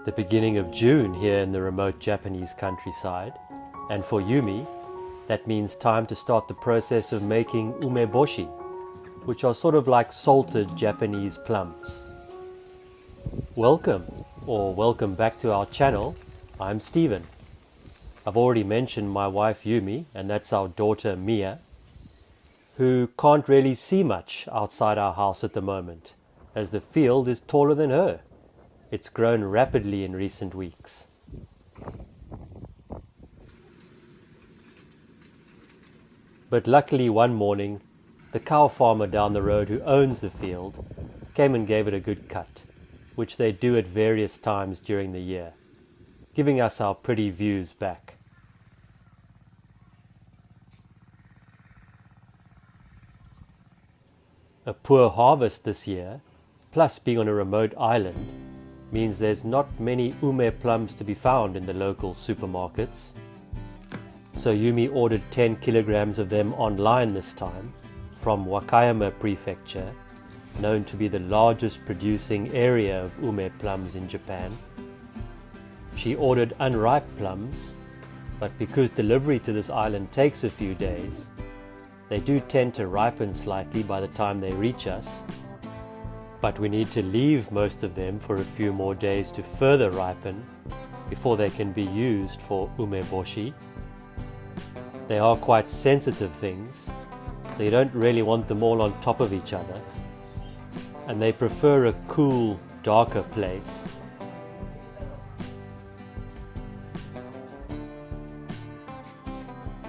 the beginning of June here in the remote Japanese countryside, and for Yumi, that means time to start the process of making umeboshi, which are sort of like salted Japanese plums. Welcome, or welcome back to our channel. I'm Stephen. I've already mentioned my wife Yumi, and that's our daughter Mia, who can't really see much outside our house at the moment, as the field is taller than her. It's grown rapidly in recent weeks. But luckily one morning, the cow farmer down the road who owns the field came and gave it a good cut, which they do at various times during the year, giving us our pretty views back. A poor harvest this year, plus being on a remote island, means there's not many ume plums to be found in the local supermarkets. So Yumi ordered 10 kilograms of them online this time from Wakayama Prefecture, known to be the largest producing area of ume plums in Japan. She ordered unripe plums, but because delivery to this island takes a few days, they do tend to ripen slightly by the time they reach us. But we need to leave most of them for a few more days to further ripen before they can be used for umeboshi. They are quite sensitive things, so you don't really want them all on top of each other, and they prefer a cool, darker place.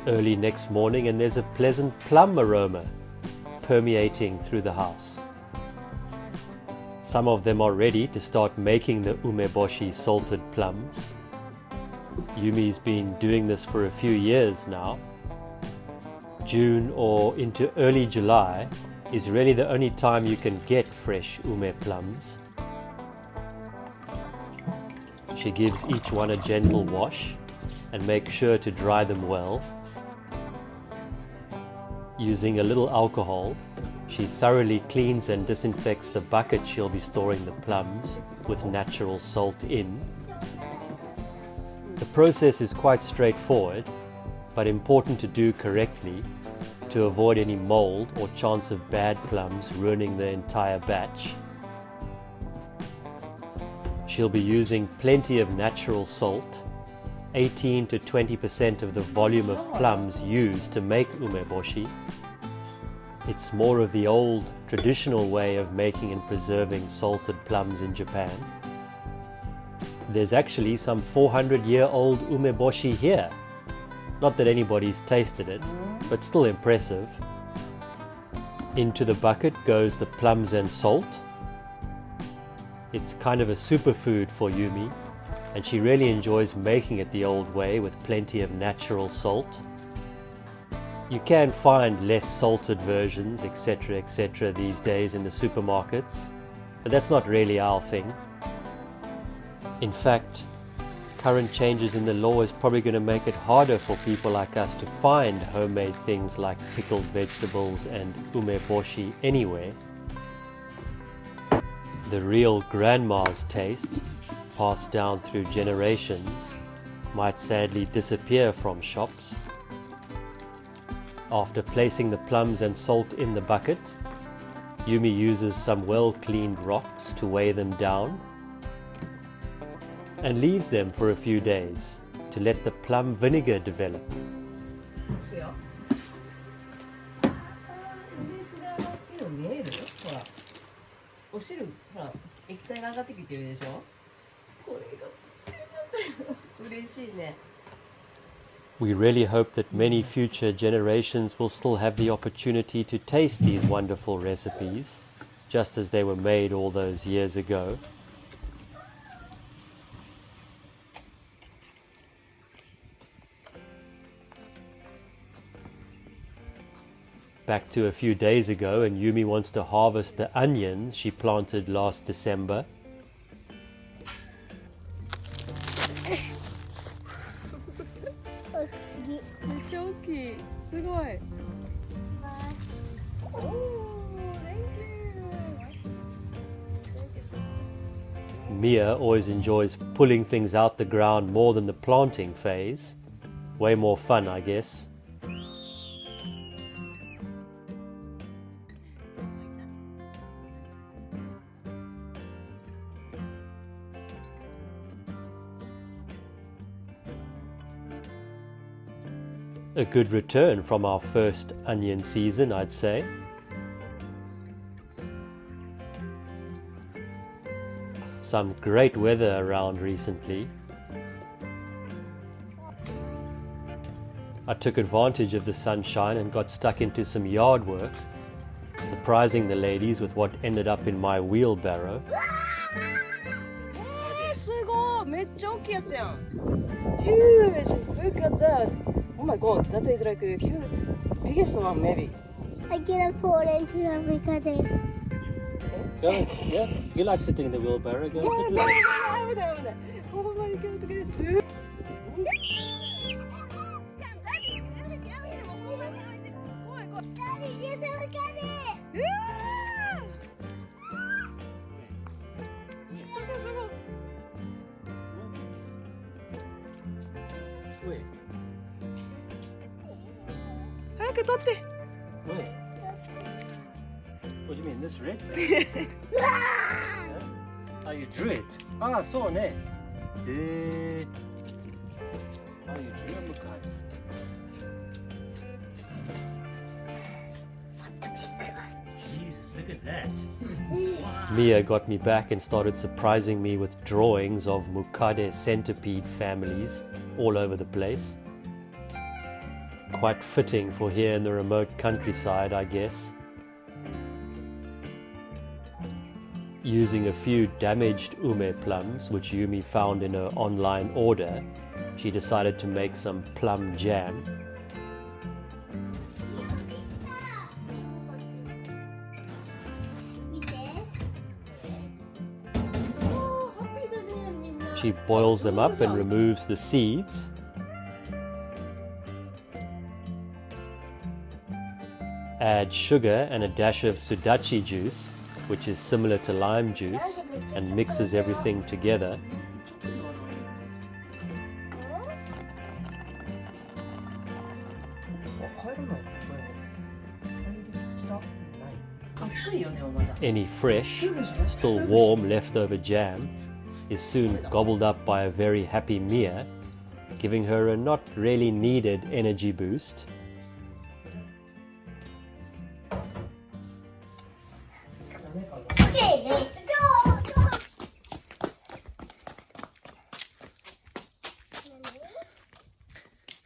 Early next morning, and there's a pleasant plum aroma permeating through the house. Some of them are ready to start making the umeboshi salted plums. Yumi's been doing this for a few years now. June or into early July is really the only time you can get fresh ume plums. She gives each one a gentle wash and makes sure to dry them well. Using a little alcohol, she thoroughly cleans and disinfects the bucket she'll be storing the plums with natural salt in. The process is quite straightforward, but important to do correctly to avoid any mold or chance of bad plums ruining the entire batch. She'll be using plenty of natural salt, 18 to 20% of the volume of plums used to make umeboshi. It's more of the old, traditional way of making and preserving salted plums in Japan. There's actually some 400-year-old umeboshi here. Not that anybody's tasted it, but still impressive. Into the bucket goes the plums and salt. It's kind of a superfood for Yumi, and she really enjoys making it the old way with plenty of natural salt. You can find less salted versions, etc. these days in the supermarkets, but that's not really our thing. In fact, current changes in the law is probably going to make it harder for people like us to find homemade things like pickled vegetables and umeboshi anyway. The real grandma's taste, passed down through generations, might sadly disappear from shops. After placing the plums and salt in the bucket, Yumi uses some well-cleaned rocks to weigh them down and leaves them for a few days to let the plum vinegar develop. We really hope that many future generations will still have the opportunity to taste these wonderful recipes, just as they were made all those years ago. Back to a few days ago, and Yumi wants to harvest the onions she planted last December. Mia always enjoys pulling things out the ground more than the planting phase. Way more fun, I guess. A good return from our first onion season, I'd say. Some great weather around recently. I took advantage of the sunshine and got stuck into some yard work, surprising the ladies with what ended up in my wheelbarrow. Huge! Look at that! Oh my god, that is like a huge, biggest one maybe. I get a fall into the because Go, yeah, you like sitting in the wheelbarrow, go and sit with it. Oh my god, look at this. Daddy, just look at it! Wait, 早く取って wait. What do you mean, this red? Oh, you drew it? Ah, so ne. Oh, you drew a mukade. Jesus, look at that. Mia got me back and started surprising me with drawings of mukade centipede families all over the place. Quite fitting for here in the remote countryside, I guess. Using a few damaged ume plums, which Yumi found in her online order, she decided to make some plum jam. She boils them up and removes the seeds. Add sugar and a dash of sudachi juice, which is similar to lime juice, and mixes everything together. Any fresh, still warm leftover jam is soon gobbled up by a very happy Mia, giving her a not really needed energy boost. Okay, let's go!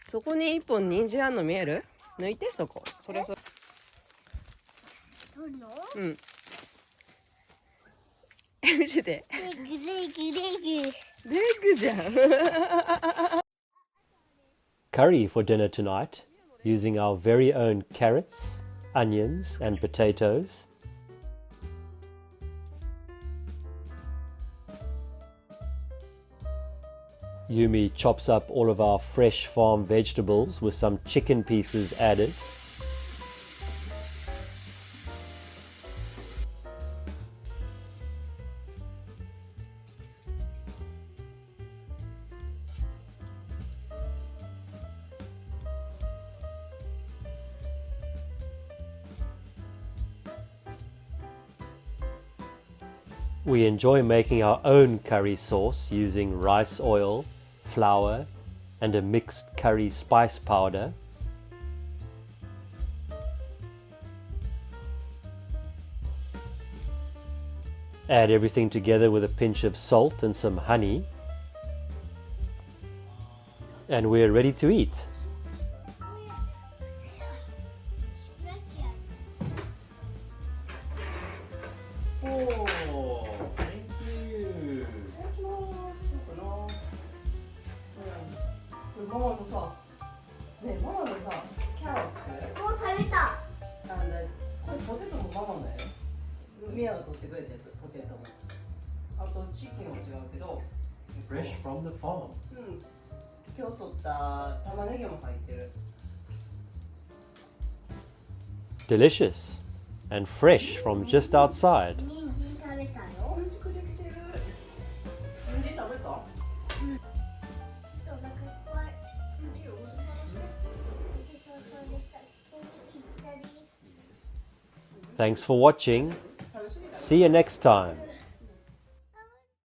そこに一本人参あんの見える？抜いてそこ。それそれ。取るの？うん。見せて。レグレグレグ。レグじゃん。Curry for dinner tonight, using our very own carrots, onions and potatoes. Yumi chops up all of our fresh farm vegetables with some chicken pieces added. We enjoy making our own curry sauce using rice oil, flour, and a mixed curry spice powder. Add everything together with a pinch of salt and some honey, and we're ready to eat. Oh, thank you. ママのさ、ねえママのさ、キャロット。もう食べた。これポテトもママのだよ。ミアが取ってくれたやつ、ポテトも。あとチキンは違うけど。Fresh from the farm. うん。今日取った玉ねぎも入ってる。Delicious and fresh from just outside. 人参食べたの？おいしくできてる。た？ちょっとお腹いっぱい。いいよ、ごちそうさまでした。ごちそうさまでした。Can you eat, Daddy? Thanks for watching. See you next time.